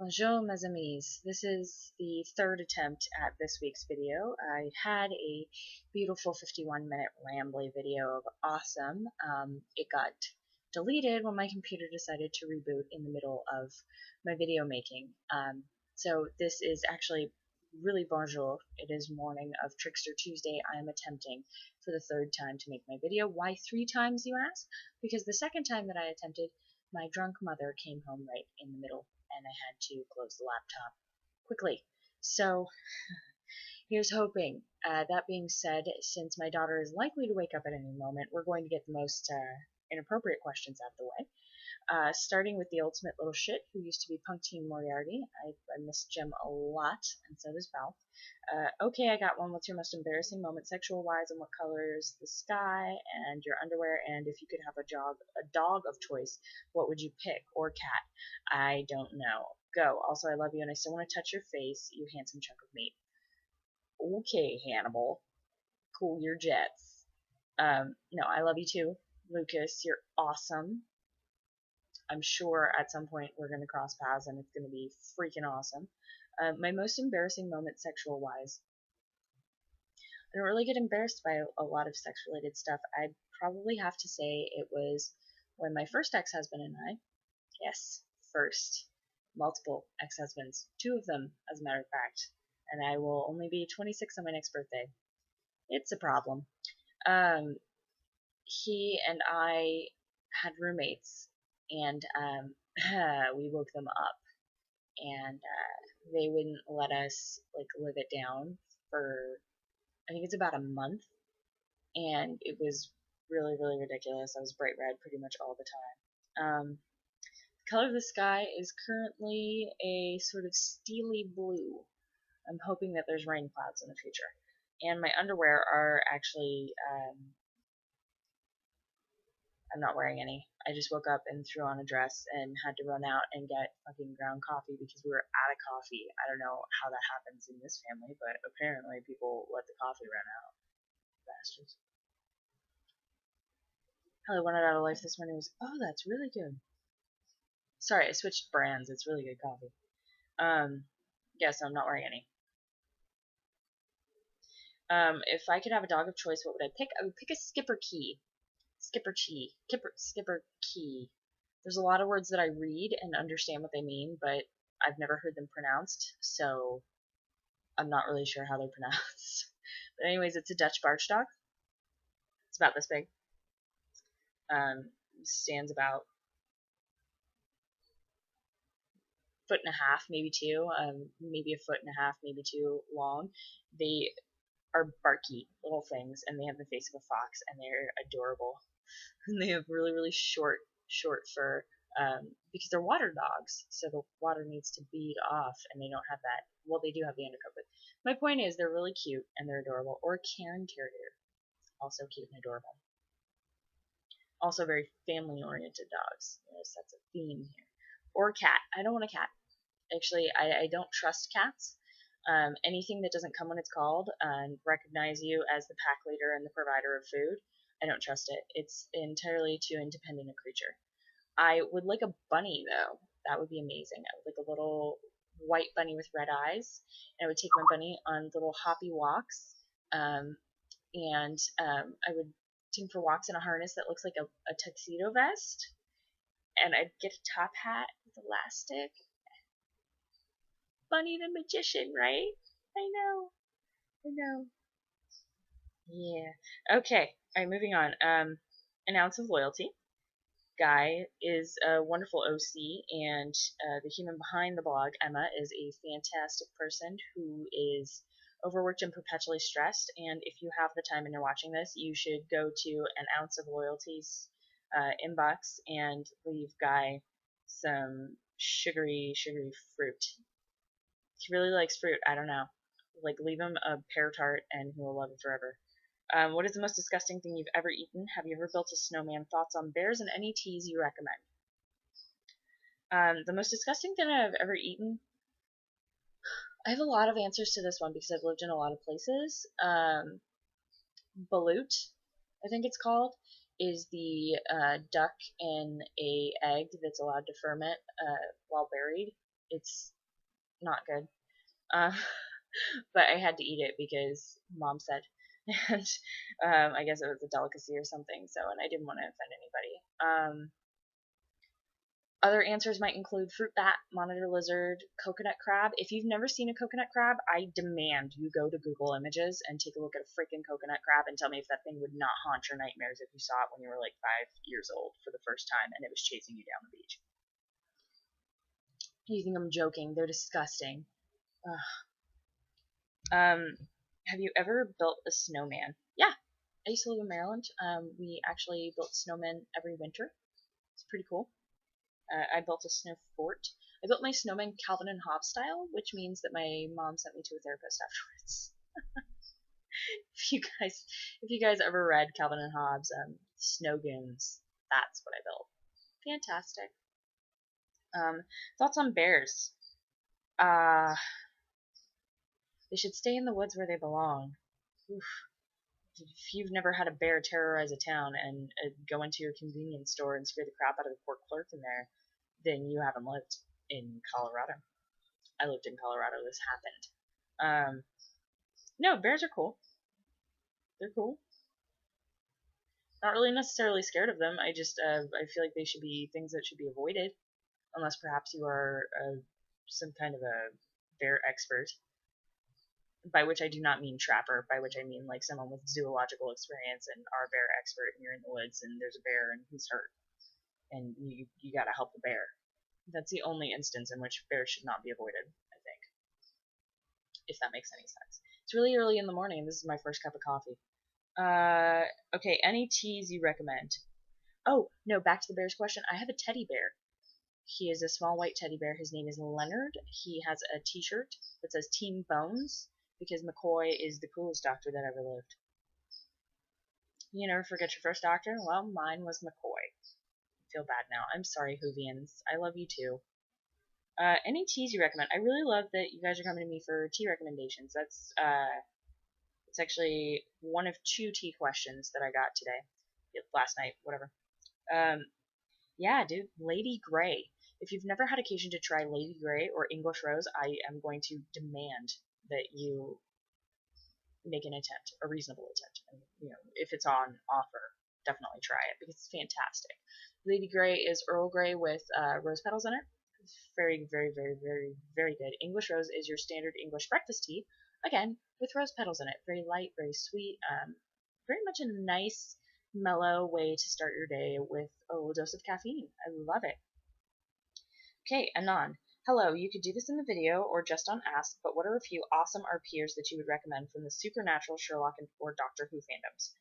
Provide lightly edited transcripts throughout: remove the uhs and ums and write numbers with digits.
Bonjour mes amis, this is the third attempt at this week's video. I had a beautiful 51-minute rambly video of awesome. It got deleted when my computer decided to reboot in the middle of my video making. So this is actually really bonjour. It is morning of Trickster Tuesday. I am attempting for the third time to make my video. Why 3 times, you ask? Because the second time that I attempted, my drunk mother came home right in the middle and I had to close the laptop quickly. So here's hoping. That being said, since my daughter is likely to wake up at any moment, we're going to get the most inappropriate questions out of the way. Starting with the ultimate little shit who used to be Punktine Moriarty. I miss Jim a lot, and so does Val. Okay, I got one. What's your most embarrassing moment sexual-wise, and what color is the sky and your underwear? And if you could have a dog of choice, what would you pick? Or cat? I don't know. Go. Also, I love you, and I still want to touch your face, you handsome chunk of meat. Okay, Hannibal. Cool your jets. No, I love you too. Lucas, you're awesome. I'm sure at some point we're going to cross paths and it's going to be freaking awesome. My most embarrassing moment sexual wise. I don't really get embarrassed by a lot of sex related stuff. I'd probably have to say it was when my first ex-husband and I, yes, first, multiple ex-husbands, 2 of them as a matter of fact, and I will only be 26 on my next birthday. It's a problem. He and I had roommates, and we woke them up, and they wouldn't let us like live it down for I think it's about a month, and it was really really ridiculous. I was bright red pretty much all the time. The color of the sky is currently a sort of steely blue. I'm hoping that there's rain clouds in the future, and my underwear are actually I'm not wearing any. I just woke up and threw on a dress and had to run out and get fucking ground coffee because we were out of coffee. I don't know how that happens in this family, but apparently people let the coffee run out. Bastards. How I wanted out of life this morning was, oh, that's really good. Sorry, I switched brands. It's really good coffee. Yeah, so I'm not wearing any. If I could have a dog of choice, what would I pick? I would pick a Skipper Key. Skipper Key. There's a lot of words that I read and understand what they mean, but I've never heard them pronounced, so I'm not really sure how they're pronounced. But anyways, it's a Dutch barge dog. It's about this big. Stands about a foot and a half, maybe 2, maybe a foot and a half, maybe 2 long. They are barky little things, and they have the face of a fox, and they're adorable. And they have really, really short fur, because they're water dogs, so the water needs to bead off, and they don't have that. Well, they do have the undercoat, but my point is they're really cute and they're adorable. Or a Cairn Terrier, also cute and adorable. Also very family-oriented dogs. Yes, that's a theme here. Or a cat. I don't want a cat. Actually, I don't trust cats. Anything that doesn't come when it's called and recognize you as the pack leader and the provider of food, I don't trust it. It's entirely too independent a creature. I would like a bunny, though. That would be amazing. I would like a little white bunny with red eyes. And I would take my bunny on little hoppy walks. I would take him for walks in a harness that looks like a tuxedo vest. And I'd get a top hat with elastic. Bunny the magician, right? I know. Yeah. Okay. Alright, moving on. An ounce of loyalty. Guy is a wonderful OC, and the human behind the blog, Emma, is a fantastic person who is overworked and perpetually stressed. And if you have the time and you're watching this, you should go to an ounce of loyalty's inbox and leave Guy some sugary fruit. He really likes fruit. I don't know. Like, leave him a pear tart and he will love it forever. What is the most disgusting thing you've ever eaten? Have you ever built a snowman? Thoughts on bears and any teas you recommend? The most disgusting thing I've ever eaten? I have a lot of answers to this one because I've lived in a lot of places. Balut, I think it's called, is the duck in a egg that's allowed to ferment while buried. It's not good. Um, but I had to eat it because Mom said, and I guess it was a delicacy or something. So, and I didn't want to offend anybody. Other answers might include fruit bat, monitor lizard, coconut crab. If you've never seen a coconut crab, I demand you go to Google Images and take a look at a freaking coconut crab and tell me if that thing would not haunt your nightmares if you saw it when you were like 5 years old for the first time and it was chasing you down the beach. You think I'm joking? They're disgusting. Have you ever built a snowman? Yeah, I used to live in Maryland. We actually built snowmen every winter. It's pretty cool. I built a snow fort. I built my snowman Calvin and Hobbes style, which means that my mom sent me to a therapist afterwards. If you guys ever read Calvin and Hobbes, Snow Goons, that's what I built. Fantastic. Thoughts on bears? They should stay in the woods where they belong. Oof. If you've never had a bear terrorize a town and go into your convenience store and scare the crap out of the poor clerk in there, then you haven't lived in Colorado. I lived in Colorado. This happened. No, bears are cool. They're cool. Not really necessarily scared of them. I just I feel like they should be things that should be avoided, unless perhaps you are some kind of a bear expert. By which I do not mean trapper. By which I mean like someone with zoological experience and are a bear expert, and you're in the woods and there's a bear and he's hurt, and you gotta help the bear. That's the only instance in which bears should not be avoided, I think. If that makes any sense. It's really early in the morning and this is my first cup of coffee. Okay, any teas you recommend? Oh, no, back to the bear's question. I have a teddy bear. He is a small white teddy bear. His name is Leonard. He has a t-shirt that says Team Bones because McCoy is the coolest doctor that ever lived. You never forget your first doctor? Well, mine was McCoy. I feel bad now. I'm sorry, Whovians. I love you too. Any teas you recommend? I really love that you guys are coming to me for tea recommendations. That's it's actually one of 2 tea questions that I got today, last night, whatever. Yeah, dude, Lady Grey. If you've never had occasion to try Lady Grey or English Rose, I am going to demand that you make an attempt, a reasonable attempt. And, if it's on offer, definitely try it because it's fantastic. Lady Grey is Earl Grey with rose petals in it. Very, very, very, very, very good. English Rose is your standard English breakfast tea, again, with rose petals in it. Very light, very sweet, very much a nice, mellow way to start your day with a little dose of caffeine. I love it. Okay, Anon. Hello, you could do this in the video or just on Ask, but what are a few awesome RPers that you would recommend from the Supernatural, Sherlock, or Doctor Who fandoms?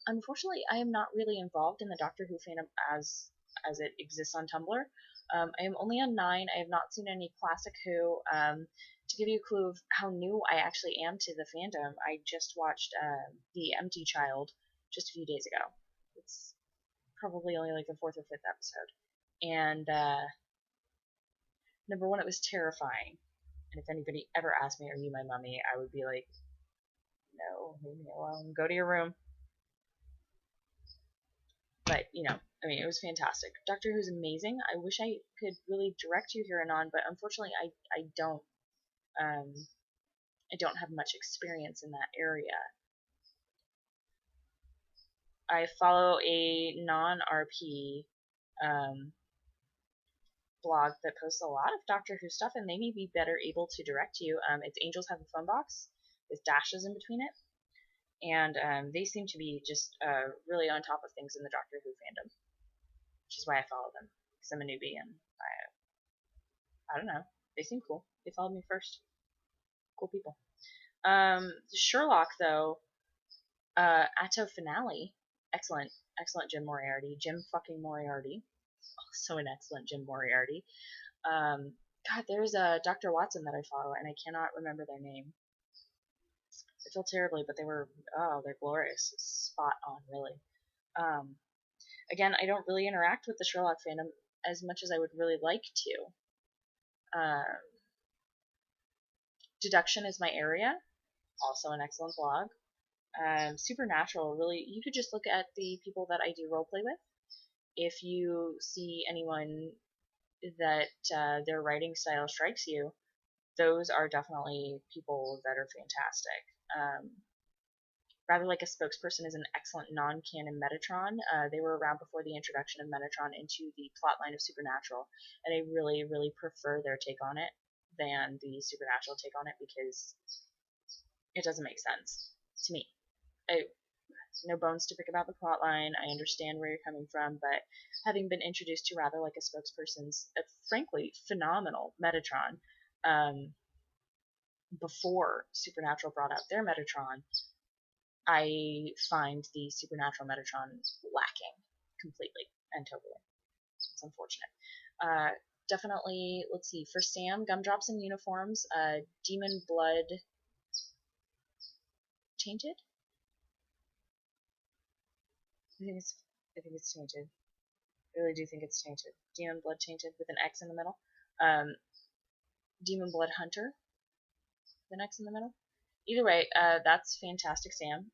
Unfortunately, I am not really involved in the Doctor Who fandom as it exists on Tumblr. I am only on 9. I have not seen any classic Who. To give you a clue of how new I actually am to the fandom, I just watched The Empty Child just a few days ago. It's probably only like the 4th or 5th episode. And number 1, it was terrifying. And if anybody ever asked me, are you my mummy, I would be like, no, leave me alone. Go to your room. But, it was fantastic. Doctor Who's amazing. I wish I could really direct you here and on, but unfortunately I don't have much experience in that area. I follow a non-RP blog that posts a lot of Doctor Who stuff, and they may be better able to direct you. It's Angels Have a Phone Box with dashes in between it. And they seem to be just really on top of things in the Doctor Who fandom, which is why I follow them, because I'm a newbie and I don't know, they seem cool. They followed me first. Cool people. Sherlock, though, Atto Finale, excellent Jim Moriarty. Jim fucking Moriarty. Also an excellent Jim Moriarty. God, there's a Dr. Watson that I follow, and I cannot remember their name. I feel terribly, but they're glorious. Spot on, really. Again, I don't really interact with the Sherlock fandom as much as I would really like to. Deduction is my area. Also an excellent blog. Supernatural, really, you could just look at the people that I do roleplay with. If you see anyone that their writing style strikes you, those are definitely people that are fantastic. Rather Like a Spokesperson is an excellent non-canon Metatron. They were around before the introduction of Metatron into the plotline of Supernatural, and I really, really prefer their take on it than the Supernatural take on it because it doesn't make sense to me. No bones to pick about the plotline. I understand where you're coming from, but having been introduced to Rather Like a Spokesperson's, frankly, phenomenal Metatron before Supernatural brought out their Metatron, I find the Supernatural Metatron lacking completely and totally. It's unfortunate. Definitely, let's see, for Sam, Gumdrops and Uniforms, Demon Blood Tainted? I think it's tainted. I really do think it's tainted. Demon Blood Tainted with an X in the middle. Demon Blood Hunter with an X in the middle. Either way, that's fantastic, Sam.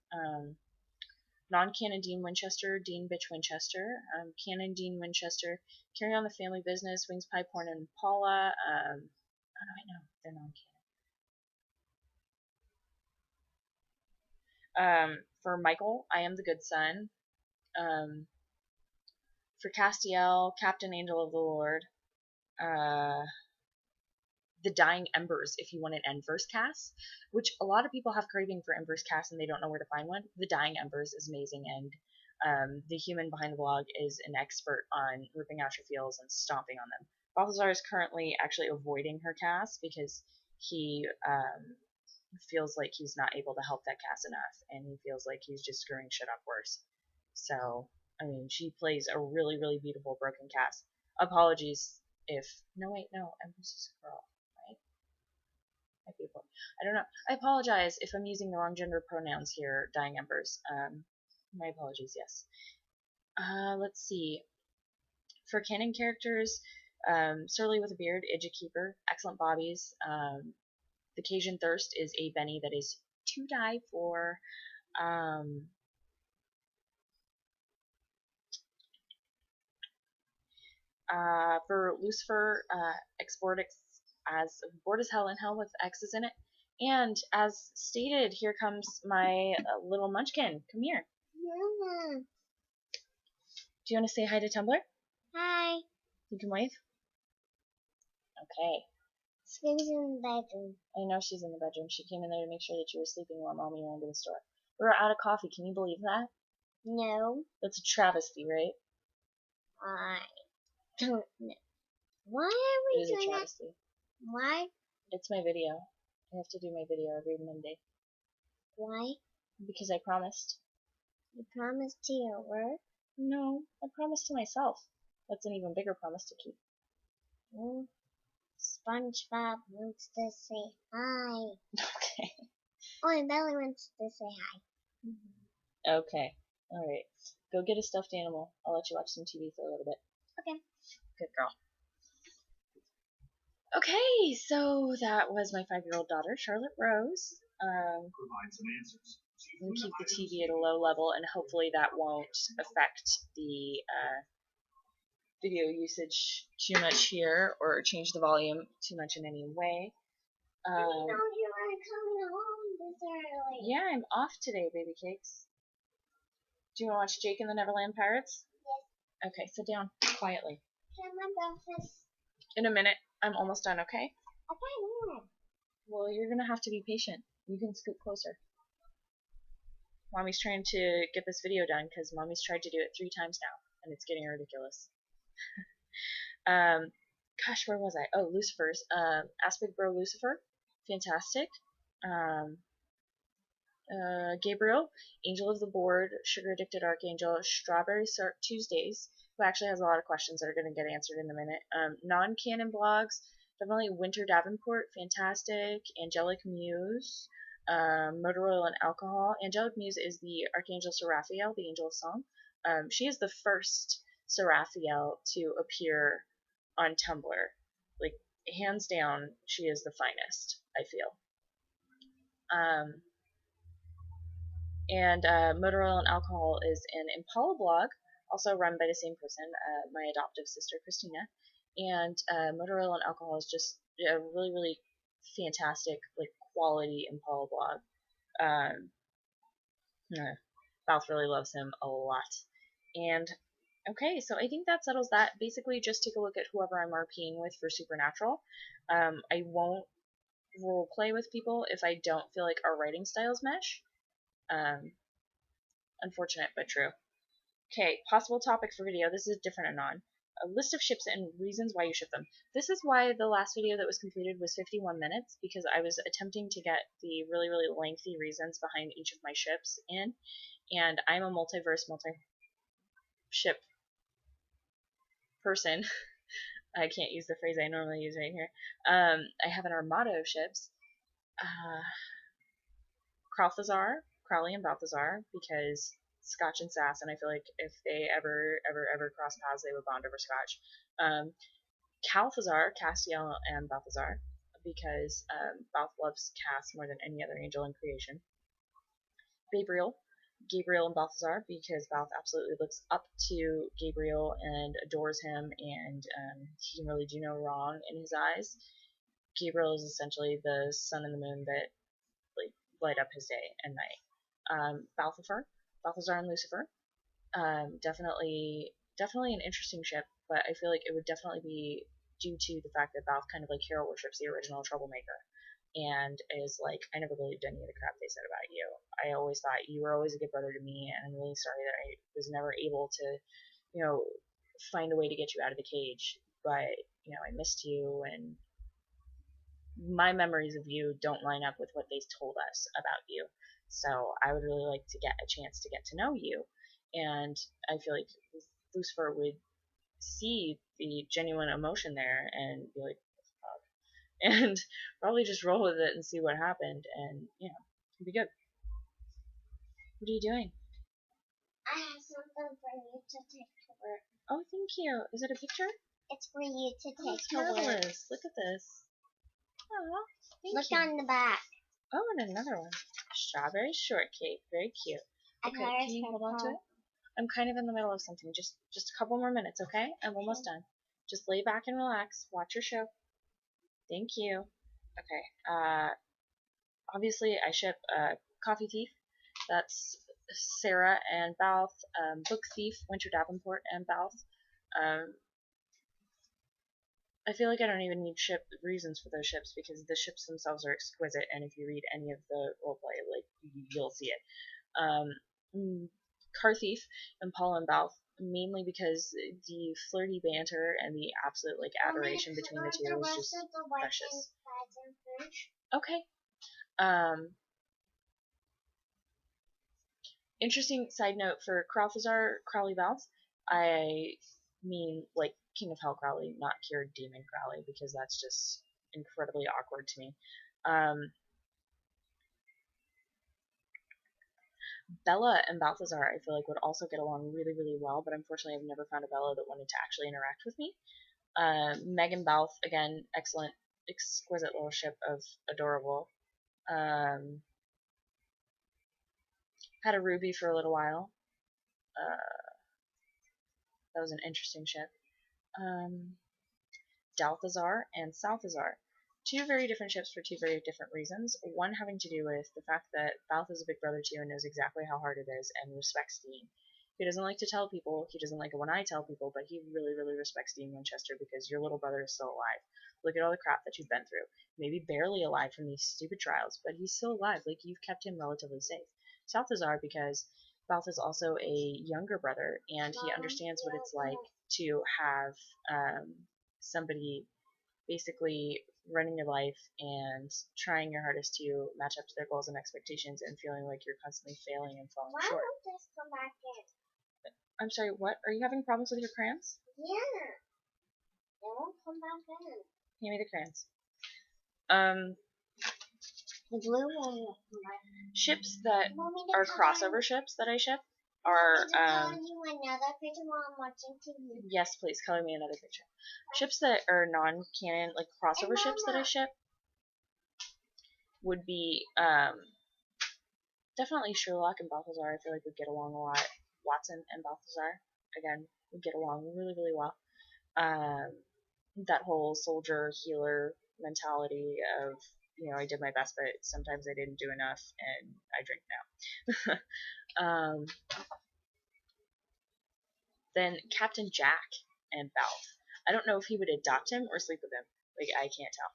Non-canon Dean Winchester, Dean Bitch Winchester. Canon Dean Winchester, Carry On the Family Business, Wings Pie Porn and Paula. How do I know? They're non-canon. For Michael, I Am the Good Son. For Castiel, Captain Angel of the Lord. The Dying Embers, if you want an Endverse cast, which a lot of people have craving for Embers cast and they don't know where to find one. The Dying Embers is amazing, and the human behind the blog is an expert on ripping out your feels and stomping on them. Balthazar is currently actually avoiding her cast because he feels like he's not able to help that cast enough, and he feels like he's just screwing shit up worse. So, I mean, she plays a really, really beautiful broken cast. Apologies if... No, Empress is a girl. I don't know. I apologize if I'm using the wrong gender pronouns here, Dying Embers. My apologies, yes. Let's see. For canon characters, Surly with a Beard, Keeper, excellent bobbies. The Cajun Thirst is a Benny that is to die for. For Lucifer, as bored as hell in hell with X's in it. And as stated, here comes my little munchkin. Come here. Mama. Do you want to say hi to Tumblr? Hi. You can wave? Okay. She's in the bedroom. I know she's in the bedroom. She came in there to make sure that you were sleeping while Mommy ran to the store. We were out of coffee. Can you believe that? No. That's a travesty, right? I don't know. Why are we doing that? Why? It's my video. I have to do my video every Monday. Why? Because I promised. You promised to your work? No, I promised to myself. That's an even bigger promise to keep. Oh, SpongeBob wants to say hi. Okay. Oh, and Belly wants to say hi. Okay. Alright. Go get a stuffed animal. I'll let you watch some TV for a little bit. Okay. Good girl. Okay, so that was my 5-year-old daughter, Charlotte Rose. Provide some answers. And keep the TV at a low level, and hopefully that won't affect the video usage too much here, or change the volume too much in any way. I didn't know you were coming home this early. Yeah, I'm off today, baby cakes. Do you want to watch Jake and the Neverland Pirates? Yes. Okay, sit down quietly. Can I have breakfast? In a minute. I'm almost done, okay? Okay, yeah. Well, you're gonna have to be patient. You can scoot closer. Mommy's trying to get this video done because Mommy's tried to do it 3 times now, and it's getting ridiculous. Gosh, where was I? Oh, Lucifer's. Aspect Bro Lucifer. Fantastic. Gabriel, Angel of the Board, Sugar Addicted Archangel, Strawberry Tuesdays, who actually has a lot of questions that are going to get answered in a minute. Non-canon blogs, definitely Winter Davenport, fantastic. Angelic Muse, Motor Oil and Alcohol. Angelic Muse is the Archangel Seraphiel, the Angel of Song. She is the first Seraphiel to appear on Tumblr. Like, hands down, she is the finest, I feel. And Motor Oil and Alcohol is an Impala blog, also run by the same person, my adoptive sister, Christina. and Motorella and Alcohol is just a really, really fantastic, like, quality Impala blog. Balth really loves him a lot. And okay, so I think that settles that. Basically, just take a look at whoever I'm RPing with for Supernatural. I won't role play with people if I don't feel like our writing styles mesh. Unfortunate but true. Okay, possible topic for video. This is different Anon. A list of ships and reasons why you ship them. This is why the last video that was completed was 51 minutes, because I was attempting to get the really, really lengthy reasons behind each of my ships in, and I'm a multiverse, multi-ship person. I can't use the phrase I normally use right here. I have an armada of ships. Crowley and Balthazar, because Scotch and Sass, and I feel like if they ever cross paths, they would bond over Scotch. Calthazar, Castiel, and Balthazar, because Balth loves Cass more than any other angel in creation. Gabriel and Balthazar, because Balth absolutely looks up to Gabriel and adores him, and he can really do no wrong in his eyes. Gabriel is essentially the sun and the moon that like light up his day and night. Balthazar and Lucifer, definitely an interesting ship, but I feel like it would definitely be due to the fact that Balth kind of like hero worships the original troublemaker, and is like, I never believed any of the crap they said about you. I always thought you were always a good brother to me, and I'm really sorry that I was never able to, find a way to get you out of the cage. But, I missed you, and my memories of you don't line up with what they told us about you. So I would really like to get a chance to get to know you. And I feel like Lucifer would see the genuine emotion there and be like, and probably just roll with it and see what happened, and it'd be good. What are you doing? I have something for you to take to work. Oh, thank you. Is it a picture? It's for you to take to marvelous. work. Look at this. Oh, thank Look you. on the back. Oh, and another one. Strawberry shortcake. Very cute. Okay, can you hold on to it? I'm kind of in the middle of something. Just a couple more minutes, okay? I'm almost done. Just lay back and relax. Watch your show. Thank you. Okay. Obviously, I ship Coffee Thief. That's Sarah and Balth. Book Thief, Winter Davenport and Balth. I feel like I don't even need ship reasons for those ships, because the ships themselves are exquisite, and if you read any of the roleplay, like, you'll see it. Car Thief and Paul and Balth, mainly because the flirty banter and the absolute like adoration between the two is just precious. Okay. Interesting side note for Crowley Balth. I mean, like, King of Hell Crowley, not Cured Demon Crowley, because that's just incredibly awkward to me. Bella and Balthazar, I feel like, would also get along really, really well, but unfortunately I've never found a Bella that wanted to actually interact with me. Meg and Balth, again, excellent, exquisite little ship of adorable. Had a Ruby for a little while. That was an interesting ship. Dalthazar and Salthazar. Two very different ships for two very different reasons. One having to do with the fact that Balth is a big brother to you and knows exactly how hard it is and respects Dean. He doesn't like to tell people, he doesn't like it when I tell people, but he really, really respects Dean Winchester because your little brother is still alive. Look at all the crap that you've been through. Maybe barely alive from these stupid trials, but he's still alive. Like, you've kept him relatively safe. Salthazar, because Balth is also a younger brother, and he understands what it's like to have somebody basically running your life and trying your hardest to match up to their goals and expectations and feeling like you're constantly failing and falling short. Why won't this come back in? I'm sorry, what? Are you having problems with your crayons? Yeah. They won't come back in. Hand me the crayons. The blue one will come back in. Ships that are crossover ships that I ship are Can you another picture while I'm watching TV? Yes, please color me another picture. Ships that are non-canon, like crossover ships that I ship, would be definitely Sherlock and Balthazar. I feel like would get along a lot. Watson and Balthazar, again, would get along really, really well. that whole soldier healer mentality of, you know, I did my best, but sometimes I didn't do enough, and I drink now. Then Captain Jack and Balth. I don't know if he would adopt him or sleep with him. Like, I can't tell.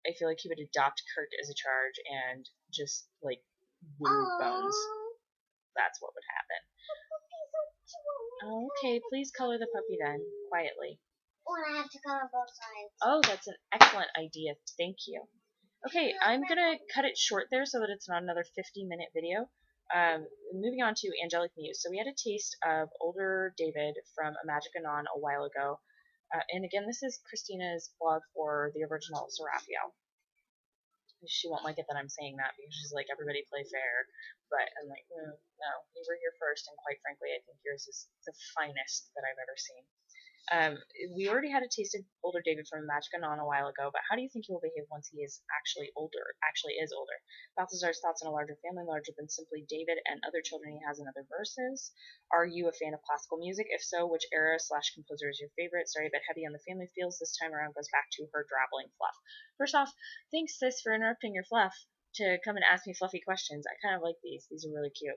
I feel like he would adopt Kirk as a charge and just, like, woo Bones. That's what would happen. Okay, please color the puppy then, quietly. Oh, and I have to color both sides. Oh, that's an excellent idea. Thank you. Okay, I'm gonna cut it short there so that it's not another 50-minute video. Moving on to Angelic Muse. So we had a taste of older David from A Magic Anon a while ago. And again, this is Christina's blog for the original Seraphiel. She won't like it that I'm saying that because she's like, everybody play fair. But I'm like, no, you were here first, and quite frankly, I think yours is the finest that I've ever seen. We already had a taste of older David from Magic Anon a while ago, but how do you think he will behave once he is actually older? Balthazar's thoughts on a larger family, larger than simply David and other children he has in other verses. Are you a fan of classical music? If so, which era/composer is your favorite? Sorry, but heavy on the family feels this time around goes back to her drabbling fluff. First off, thanks sis for interrupting your fluff to come and ask me fluffy questions. I kind of like these. These are really cute.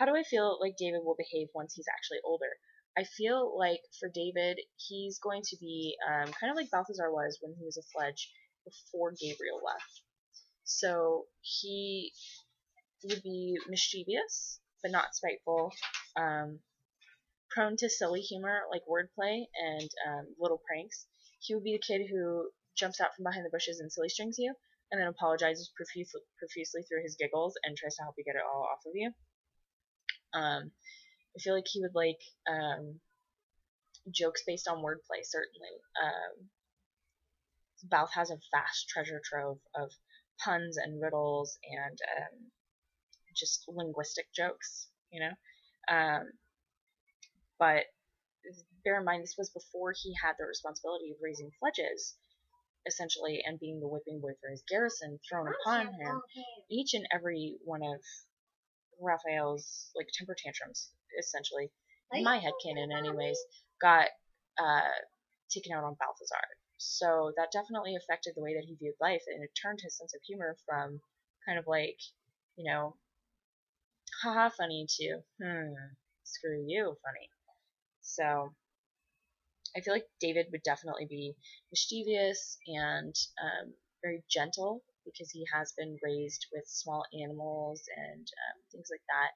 How do I feel like David will behave once he's actually older? I feel like for David, he's going to be kind of like Balthazar was when he was a Fledge before Gabriel left. So he would be mischievous, but not spiteful, prone to silly humor like wordplay and little pranks. He would be the kid who jumps out from behind the bushes and silly strings you, and then apologizes profusely through his giggles and tries to help you get it all off of you. I feel like he would like jokes based on wordplay, certainly. Balth has a vast treasure trove of puns and riddles and just linguistic jokes, you know? But bear in mind, this was before he had the responsibility of raising Fledges, essentially, and being the whipping boy for his garrison thrown upon him. Each and every one of Raphael's like temper tantrums, essentially, in my headcanon anyways, got taken out on Balthazar. So that definitely affected the way that he viewed life, and it turned his sense of humor from kind of like, you know, haha funny to screw you funny. So I feel like David would definitely be mischievous and very gentle because he has been raised with small animals and things like that.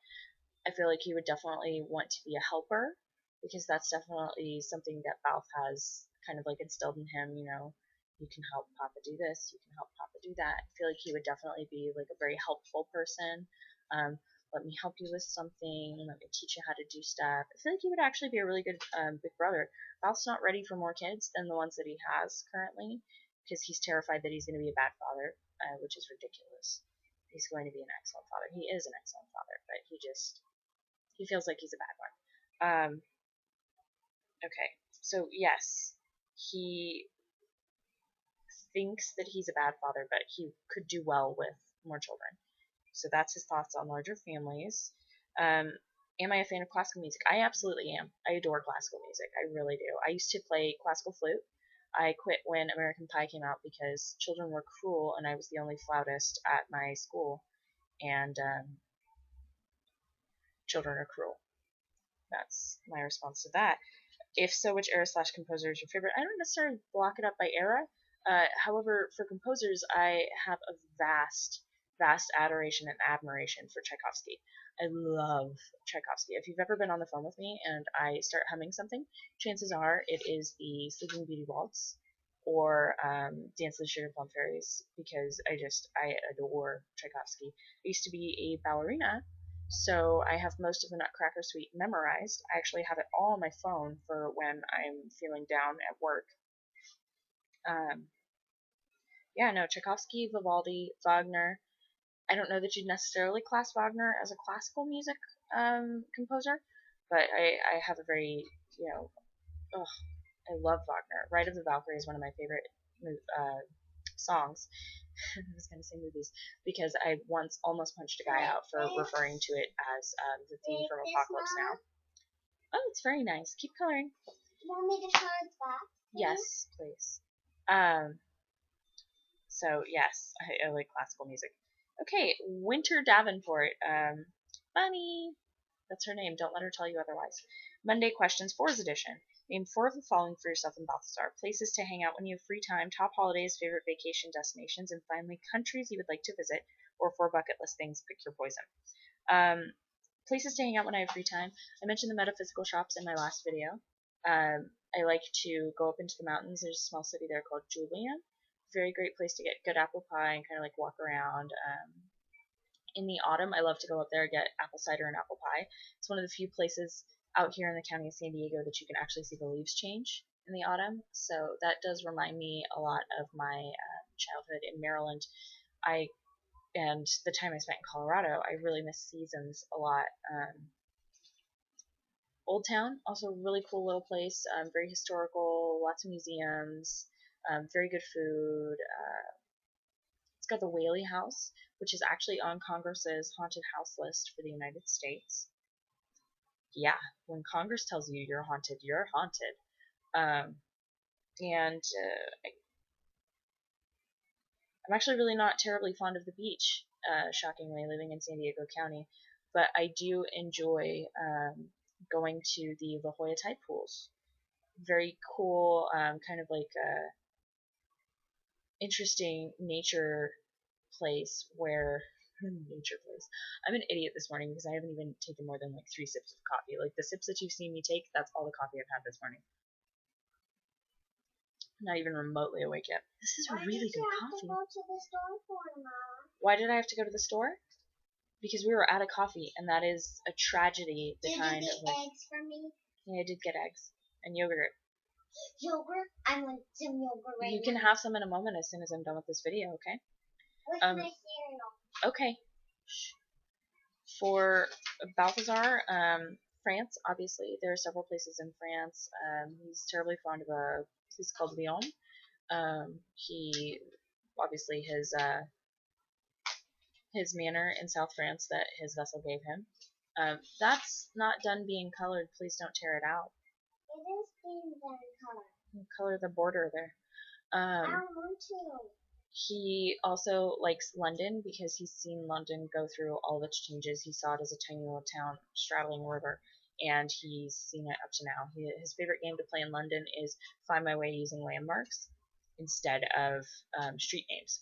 I feel like he would definitely want to be a helper because that's definitely something that Balth has kind of like instilled in him, you know, you can help Papa do this, you can help Papa do that. I feel like he would definitely be like a very helpful person. Let me help you with something, let me teach you how to do stuff. I feel like he would actually be a really good big brother. Balth's not ready for more kids than the ones that he has currently because he's terrified that he's going to be a bad father, which is ridiculous. He's going to be an excellent father. He is an excellent father, but he feels like he's a bad one. Okay, so yes, he thinks that he's a bad father, but he could do well with more children. So that's his thoughts on larger families. Am I a fan of classical music? I absolutely am. I adore classical music. I really do. I used to play classical flute. I quit when American Pie came out because children were cruel and I was the only flautist at my school. And children are cruel. That's my response to that. If so, which era/composer is your favorite? I don't necessarily block it up by era. However, for composers, I have a vast adoration and admiration for Tchaikovsky. I love Tchaikovsky. If you've ever been on the phone with me and I start humming something, chances are it is the Sleeping Beauty Waltz or Dance of the Sugar Plum Fairies because I adore Tchaikovsky. I used to be a ballerina, so I have most of the Nutcracker Suite memorized. I actually have it all on my phone for when I'm feeling down at work. Yeah, no, Tchaikovsky, Vivaldi, Wagner. I don't know that you'd necessarily class Wagner as a classical music composer, but I have a very, you know, I love Wagner. Ride of the Valkyrie is one of my favorite songs. I was going to say movies, because I once almost punched a guy out for referring to it as the theme from Apocalypse Now. Oh, it's very nice. Keep coloring. You want me to show it back? Yes, please. So yes, I like classical music. Okay, Winter Davenport. Bunny. That's her name. Don't let her tell you otherwise. Monday Questions 4's edition. Name 4 of the following for yourself in Balthazar. Places to hang out when you have free time, top holidays, favorite vacation destinations, and finally countries you would like to visit, or 4 bucket list things. Pick your poison. Places to hang out when I have free time. I mentioned the metaphysical shops in my last video. I like to go up into the mountains. There's a small city there called Julian. Very great place to get good apple pie and kind of like walk around. In the autumn, I love to go up there and get apple cider and apple pie. It's one of the few places out here in the county of San Diego that you can actually see the leaves change in the autumn. So that does remind me a lot of my childhood in Maryland. And the time I spent in Colorado, I really miss seasons a lot. Old Town, also a really cool little place, very historical, lots of museums, very good food. It's got the Whaley House, which is actually on Congress's haunted house list for the United States. Yeah, when Congress tells you you're haunted, you're haunted. And I'm actually really not terribly fond of the beach, shockingly, living in San Diego County, but I do enjoy going to the La Jolla tide pools. Very cool, kind of like interesting nature place where nature place. I'm an idiot this morning because I haven't even taken more than like 3 sips of coffee. Like the sips that you've seen me take, that's all the coffee I've had this morning. I'm not even remotely awake yet. This is really good coffee. Why did you have to go to the store for, Mom? Why did I have to go to the store? Because we were out of coffee, and that is a tragedy. Did you get eggs for me? Yeah, I did get eggs and yogurt. Yogurt? I want some yogurt right now. You can have some in a moment as soon as I'm done with this video, okay? What's my cereal? Okay. For Balthazar, France, obviously, there are several places in France. He's terribly fond of a place called Lyon. He, obviously, his manor in South France that his vessel gave him. That's not done being colored. Please don't tear it out. It is being done colored. Color the border there. I don't want to. He also likes London because he's seen London go through all of its changes. He saw it as a tiny little town straddling a river, and he's seen it up to now. His favorite game to play in London is Find My Way using landmarks instead of street names.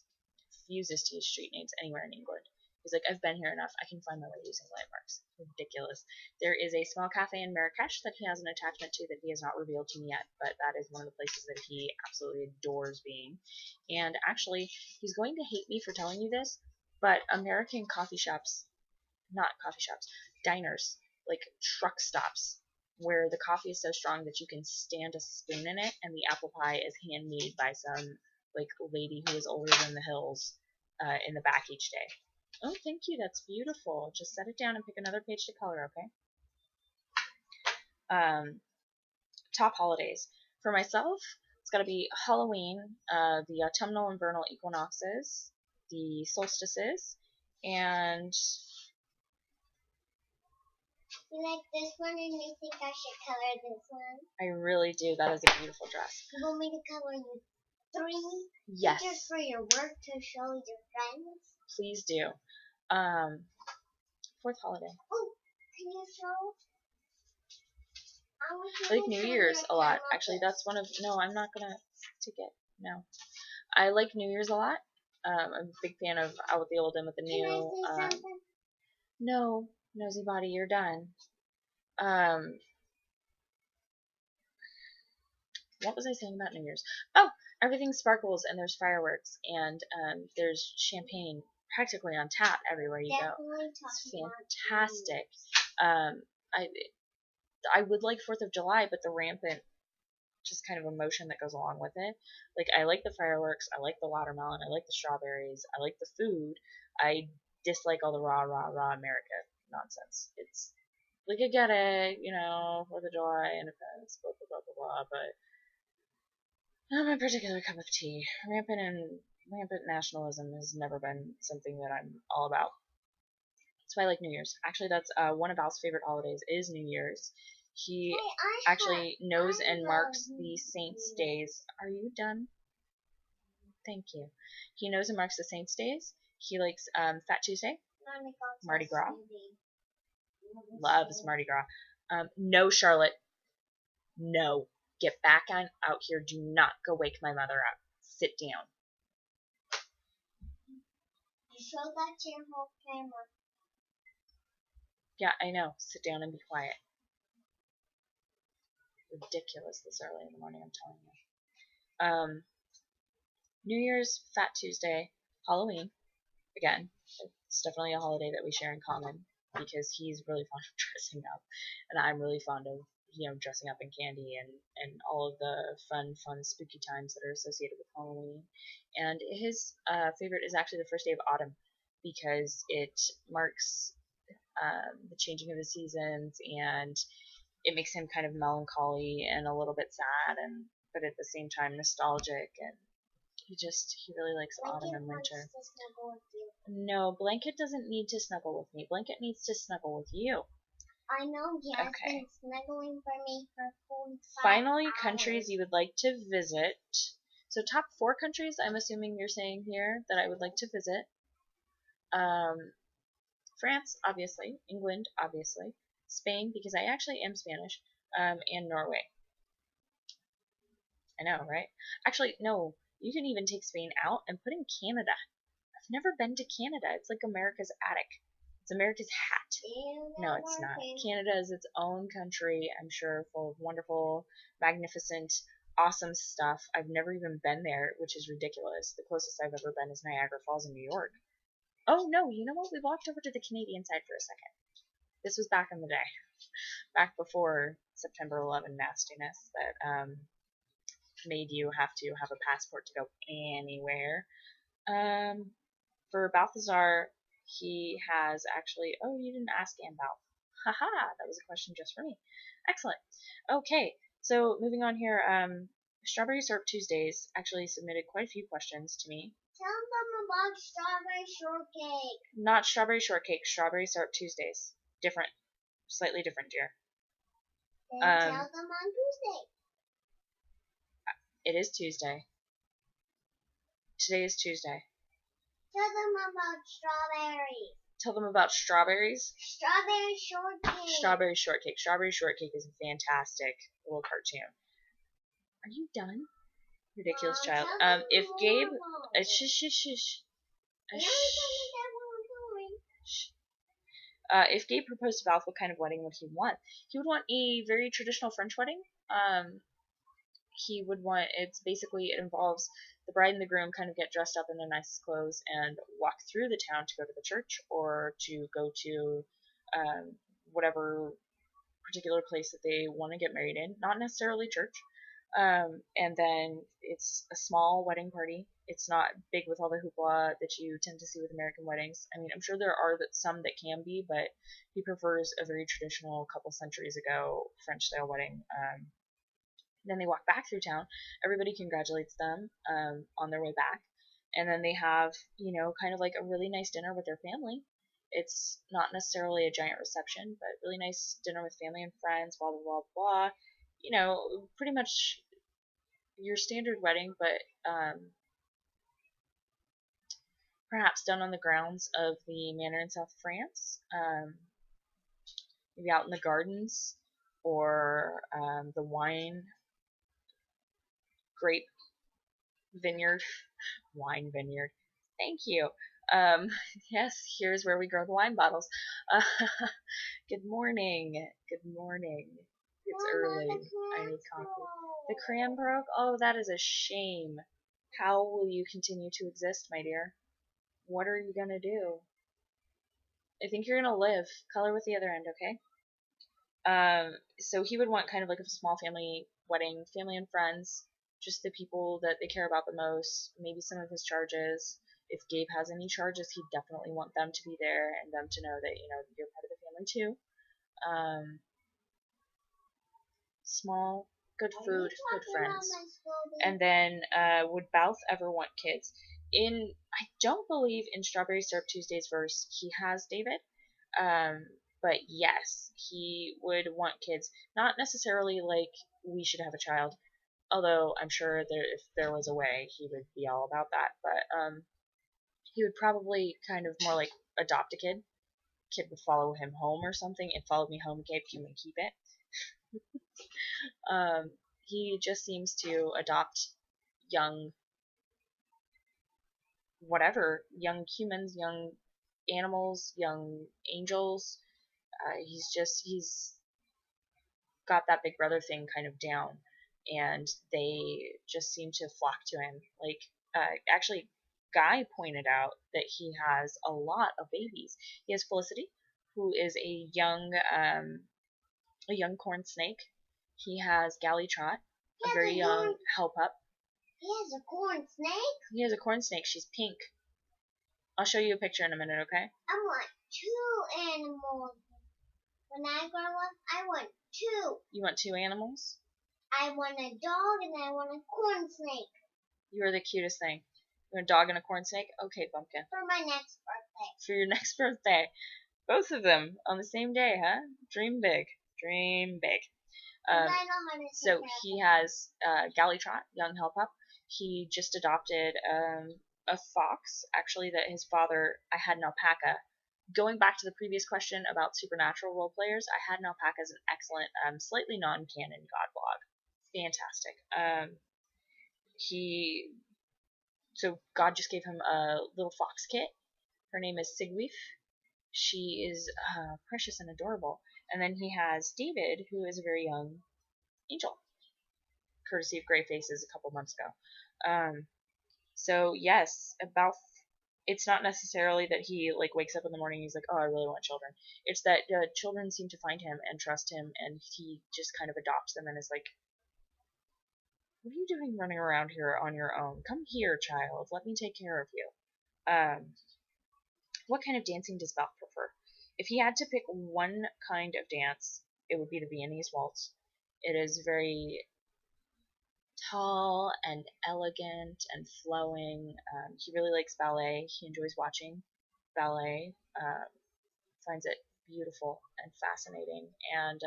He refuses to use street names anywhere in England. He's like, I've been here enough. I can find my way using landmarks. Ridiculous. There is a small cafe in Marrakesh that he has an attachment to that he has not revealed to me yet, but that is one of the places that he absolutely adores being. And actually, he's going to hate me for telling you this, but American coffee shops, not coffee shops, diners, like truck stops, where the coffee is so strong that you can stand a spoon in it, and the apple pie is handmade by some like lady who is older than the hills in the back each day. Oh, thank you. That's beautiful. Just set it down and pick another page to color, okay? Top holidays. For myself, it's got to be Halloween, the autumnal and vernal equinoxes, the solstices, and... You like this one and you think I should color this one? I really do. That is a beautiful dress. You want me to color you 3 yes. pictures for your work to show your friends? Please do. Fourth holiday. Oh, can you show? I like New Year's a lot. Actually, that's one of... No, I'm not going to take it. No. I like New Year's a lot. I'm a big fan of Out with the Old and with the New. Can I say something? No, nosy body, you're done. What was I saying about New Year's? Oh, everything sparkles and there's fireworks and there's champagne practically on tap everywhere you go. It's fantastic. I would like 4th of July, but the rampant just kind of emotion that goes along with it. Like, I like the fireworks, I like the watermelon, I like the strawberries, I like the food. I dislike all the rah, rah, rah America nonsense. It's, like, I get it, 4th of July, independence, blah, blah, blah, blah, blah, but not my particular cup of tea. Rampant nationalism has never been something that I'm all about. That's why I like New Year's. Actually, that's one of Al's favorite holidays is New Year's. He actually knows and marks the saints' days. Are you done? Thank you. He knows and marks the saints' days. He likes Fat Tuesday, Mardi Gras. Loves Mardi Gras. No, Charlotte. No. Get back out here. Do not go wake my mother up. Sit down. Show that to your whole camera. Yeah, I know. Sit down and be quiet. Ridiculous this early in the morning, I'm telling you. New Year's, Fat Tuesday, Halloween. Again, it's definitely a holiday that we share in common because he's really fond of dressing up, and I'm really fond of dressing up in candy and all of the fun spooky times that are associated with Halloween. And his favorite is actually the first day of autumn because it marks the changing of the seasons, and it makes him kind of melancholy and a little bit sad, but at the same time nostalgic, and he really likes autumn and winter. No, Blanket doesn't need to snuggle with me. Blanket needs to snuggle with you. I know he has been snuggling for me for 45 Finally, hours. countries you would like to visit. So top 4 countries, I'm assuming you're saying here that I would like to visit. France, obviously. England, obviously. Spain, because I actually am Spanish. And Norway. I know, right? Actually, no. You can even take Spain out and put in Canada. I've never been to Canada. It's like America's attic. It's America's hat. No, it's not. Canada is its own country, I'm sure, full of wonderful, magnificent, awesome stuff. I've never even been there, which is ridiculous. The closest I've ever been is Niagara Falls in New York. Oh, no, you know what? We walked over to the Canadian side for a second. This was back in the day. Back before September 11 nastiness that made you have to have a passport to go anywhere. For Balthazar, he has actually... Oh, you didn't ask Anbalth. Haha, that was a question just for me. Excellent. Okay, so moving on here. Strawberry Syrup Tuesdays actually submitted quite a few questions to me. Tell them about strawberry shortcake. Not strawberry shortcake, Strawberry Syrup Tuesdays. Different. Slightly different, dear. Then tell them on Tuesday. It is Tuesday. Today is Tuesday. Tell them about strawberries. Tell them about strawberries. Strawberry shortcake. Strawberry shortcake. Strawberry shortcake is a fantastic little cartoon. Are you done? Ridiculous child. If Gabe... Shush. If Gabe proposed to Valve, what kind of wedding would he want? He would want a very traditional French wedding. He would want... It involves the bride and the groom kind of get dressed up in their nicest clothes and walk through the town to go to the church or to go to whatever particular place that they want to get married in. Not necessarily church. And then it's a small wedding party. It's not big with all the hoopla that you tend to see with American weddings. I mean, I'm sure there are some that can be, but he prefers a very traditional, couple centuries ago, French-style wedding. Then they walk back through town. Everybody congratulates them on their way back. And then they have, kind of like a really nice dinner with their family. It's not necessarily a giant reception, but really nice dinner with family and friends, blah, blah, blah, blah. Pretty much your standard wedding, but perhaps done on the grounds of the manor in South France. Maybe out in the gardens or the grape vineyard. Wine vineyard. Thank you. Yes, here's where we grow the wine bottles. Good morning. Good morning. It's early. I need coffee. The crayon broke? Oh, that is a shame. How will you continue to exist, my dear? What are you gonna do? I think you're gonna live. Color with the other end, okay? So he would want kind of like a small family wedding, family and friends, just the people that they care about the most, maybe some of his charges. If Gabe has any charges, he'd definitely want them to be there and them to know that, you're part of the family too. Small, good food, good friends. And then, would Balth ever want kids? I don't believe in Strawberry Syrup Tuesday's verse he has David, but yes, he would want kids. Not necessarily like we should have a child, although I'm sure if there was a way, he would be all about that. But he would probably kind of more like adopt a kid. Kid would follow him home or something. It followed me home, gave him and keep it. He just seems to adopt young young humans, young animals, young angels. He's got that big brother thing kind of down, and they just seem to flock to him. Like, actually, Guy pointed out that he has a lot of babies. He has Felicity, who is a young corn snake. He has Gallytrot, a very young hell pup. He has a corn snake? He has a corn snake. She's pink. I'll show you a picture in a minute, okay? I want 2 animals. When I grow up, I want 2. You want 2 animals? I want a dog and I want a corn snake. You are the cutest thing. You want a dog and a corn snake? Okay, Bumpkin. For my next birthday. For your next birthday. Both of them on the same day, huh? Dream big. Dream big. So he has Gallytrot, young hell pup. He just adopted a fox, actually, that his father, I had an alpaca. Going back to the previous question about supernatural role players, I had an alpaca as an excellent, slightly non-canon god blog. Fantastic. So God just gave him a little fox kit. Her name is Sigweef. She is precious and adorable. And then he has David, who is a very young angel, courtesy of Grey Faces a couple months ago. So yes, it's not necessarily that he like wakes up in the morning and he's like, oh, I really want children. It's that children seem to find him and trust him, and he just kind of adopts them and is like, what are you doing running around here on your own? Come here, child. Let me take care of you. What kind of dancing does Val prefer? If he had to pick one kind of dance, it would be the Viennese waltz. It is very tall and elegant and flowing. He really likes ballet. He enjoys watching ballet. Finds it beautiful and fascinating. And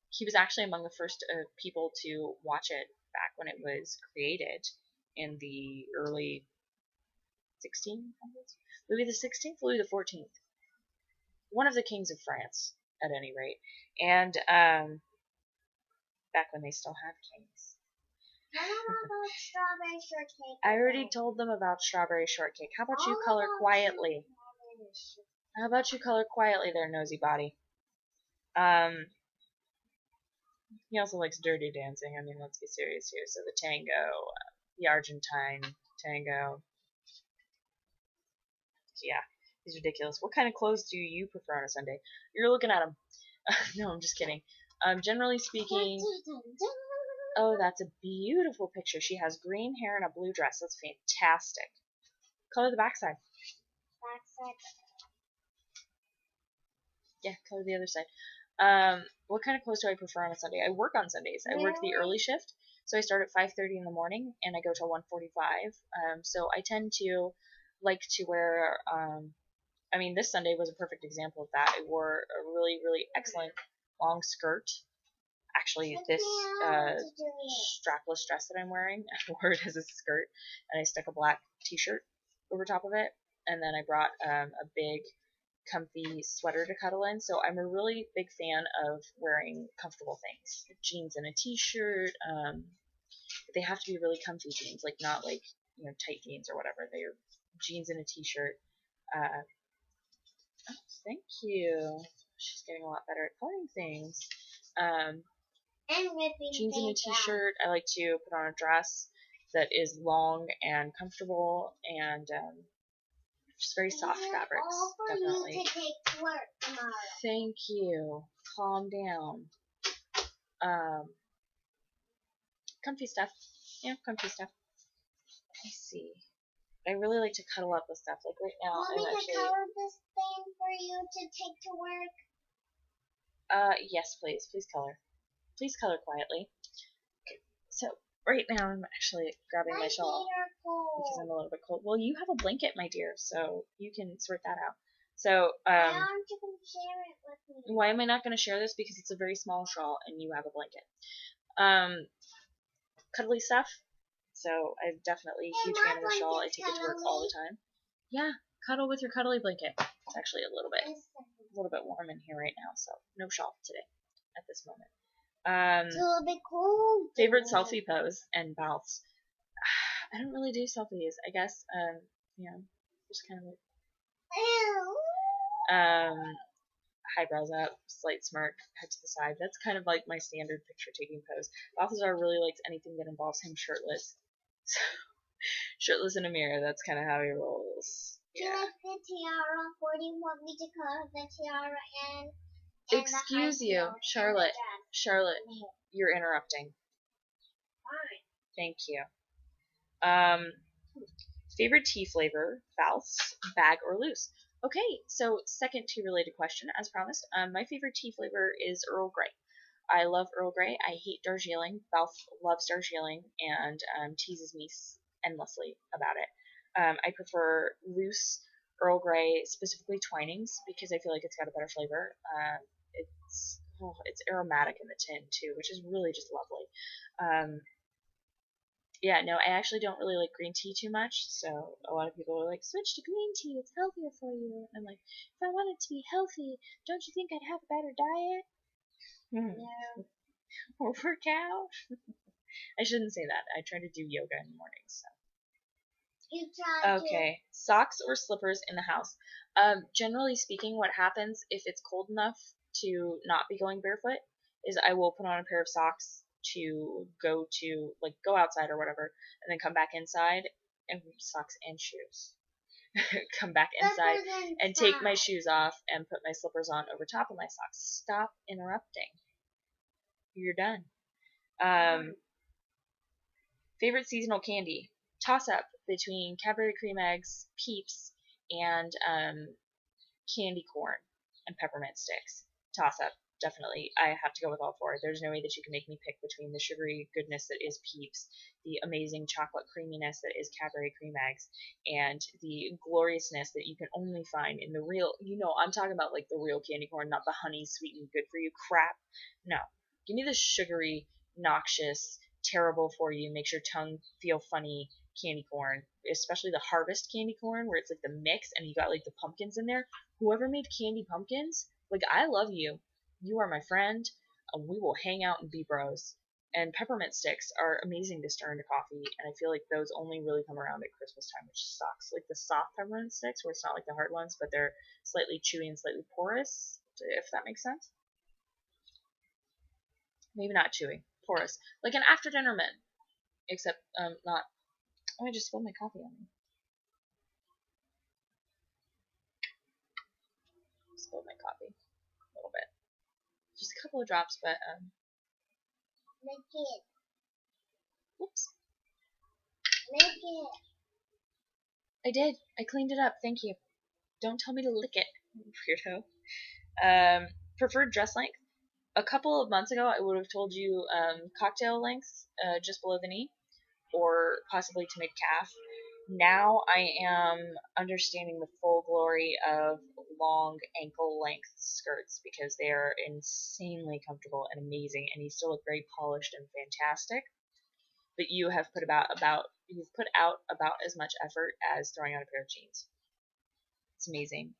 he was actually among the first people to watch it back when it was created in the early 1600s. Louis the 16th, Louis the 14th. One of the kings of France, at any rate. And back when they still had kings. About strawberry shortcake. I already told them about strawberry shortcake. How about you color quietly? How about you color quietly there, nosy body? He also likes dirty dancing. I mean, let's be serious here. So the tango, the Argentine tango. Yeah, he's ridiculous. What kind of clothes do you prefer on a Sunday? You're looking at him. No, I'm just kidding. Generally speaking, oh, that's a beautiful picture. She has green hair and a blue dress. That's fantastic. Color the backside. Backside. Yeah, color the other side. What kind of clothes do I prefer on a Sunday? I work on Sundays. I work the early shift, so I start at 5:30 in the morning and I go till 1:45. So I tend to like to wear. I mean, this Sunday was a perfect example of that. I wore a really, really excellent long skirt. Actually, this strapless dress that I'm wearing, I wore it as a skirt, and I stuck a black t-shirt over top of it, and then I brought a big comfy sweater to cuddle in. So I'm a really big fan of wearing comfortable things. Jeans and a t-shirt. But they have to be really comfy jeans, like not like, tight jeans or whatever. They're jeans and a t-shirt. Oh, thank you. She's getting a lot better at coloring things. And ripping Jeans and a things t-shirt. I like to put on a dress that is long and comfortable and just very soft fabrics. All for Definitely. me to take to work tomorrow. Thank you. Calm down. Comfy stuff. Yeah, comfy stuff. I see. I really like to cuddle up with stuff. Like right now, Want I'm me actually. to color this thing for you to take to work? Yes, please. Please color. Please color quietly. Okay. So right now, I'm actually grabbing my shawl because I'm a little bit cold. Well, you have a blanket, my dear, so you can sort that out. So, Why aren't you going to share it with me? why am I not going to share this? Because it's a very small shawl and you have a blanket. Cuddly stuff. So I'm definitely a huge fan of the shawl. I take it to work all the time. Yeah, cuddle with your cuddly blanket. It's actually a little bit warm in here right now, so no shawl today at this moment. It's a little bit cold. Favorite selfie pose and mouths. I don't really do selfies. I guess, just kind of eyebrows up, slight smirk, head to the side. That's kind of like my standard picture taking pose. Balthazar really likes anything that involves him shirtless. So, shirtless in a mirror, that's kind of how he rolls. Yeah. Do you like the tiara? Or do you want me to cut the tiara and excuse you, Charlotte. Charlotte, you're interrupting. Fine. Thank you. Favorite tea flavor, Balths, bag or loose? Okay, so second tea related question, as promised. My favorite tea flavor is Earl Grey. I love Earl Grey. I hate Darjeeling. Balth loves Darjeeling and teases me endlessly about it. I prefer loose Earl Grey, specifically Twinings, because I feel like it's got a better flavor. It's aromatic in the tin too, which is really just lovely. Yeah, no, I actually don't really like green tea too much, so a lot of people are like, switch to green tea, it's healthier for you. I'm like, if I wanted to be healthy, don't you think I'd have a better diet? No. Or work out? I shouldn't say that. I try to do yoga in the mornings, so. You try Okay, socks or slippers in the house. Generally speaking, what happens if it's cold enough to not be going barefoot is I will put on a pair of socks to go outside or whatever, and then come back inside and socks and shoes. Come back inside and take my shoes off and put my slippers on over top of my socks. Stop interrupting. You're done. Favorite seasonal candy. Toss up between Cadbury cream eggs, Peeps, and candy corn and peppermint sticks. Toss up. Definitely. I have to go with all four. There's no way that you can make me pick between the sugary goodness that is Peeps, the amazing chocolate creaminess that is Cadbury cream eggs, and the gloriousness that you can only find in the real, I'm talking about like the real candy corn, not the honey sweetened good for you crap. No. Give me the sugary, noxious, terrible for you, makes your tongue feel funny candy corn, especially the harvest candy corn where it's like the mix and you got like the pumpkins in there. Whoever made candy pumpkins, like, I love you. You are my friend. We will hang out and be bros. And peppermint sticks are amazing to stir into coffee, and I feel like those only really come around at Christmas time, which sucks. Like the soft peppermint sticks, where it's not like the hard ones, but they're slightly chewy and slightly porous, if that makes sense. Maybe not chewy, porous. Like an after dinner mint, except not. Oh, I just spilled my coffee on me. Spilled my coffee a little bit. Just a couple of drops, but Lick it. whoops. Lick it. I did. I cleaned it up. Thank you. Don't tell me to lick it, weirdo. Preferred dress length. A couple of months ago, I would have told you cocktail length, just below the knee, or possibly to mid-calf. Now I am understanding the full glory of long ankle-length skirts because they are insanely comfortable and amazing, and you still look very polished and fantastic. But you have put out about as much effort as throwing on a pair of jeans. It's amazing.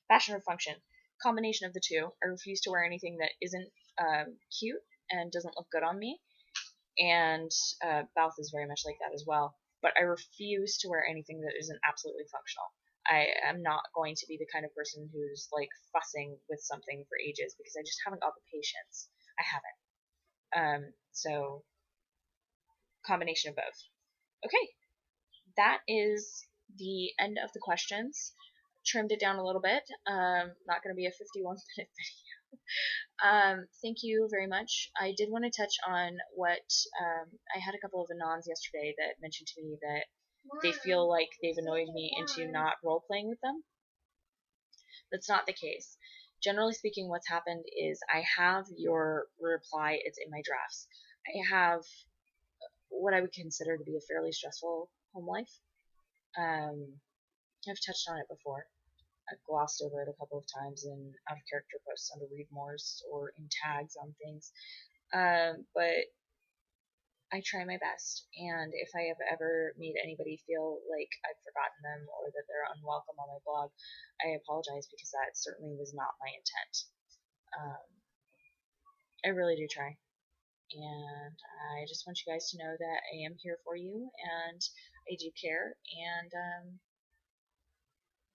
Fashion or function. Combination of the two. I refuse to wear anything that isn't cute and doesn't look good on me. And Balth is very much like that as well. But I refuse to wear anything that isn't absolutely functional. I am not going to be the kind of person who's like fussing with something for ages because I just haven't got the patience. I haven't. So combination of both. Okay, that is the end of the questions. Trimmed it down a little bit. Not going to be a 51-minute video. Thank you very much. I did want to touch on what I had a couple of Anons yesterday that mentioned to me that they feel like they've annoyed me into not role-playing with them. That's not the case. Generally speaking, what's happened is I have your reply. It's in my drafts. I have what I would consider to be a fairly stressful home life. I've touched on it before. I've glossed over it a couple of times in out of character posts under read mores or in tags on things. But I try my best, and if I have ever made anybody feel like I've forgotten them or that they're unwelcome on my blog, I apologize, because that certainly was not my intent. I really do try, and I just want you guys to know that I am here for you, and I do care, and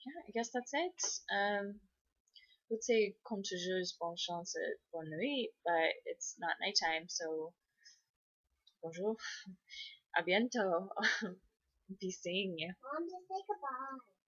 yeah, I guess that's it. Let's say comme toujours, bonne chance, bonne nuit, but it's not nighttime, so bonjour, à bientôt. Be seeing you. Mom, just say goodbye.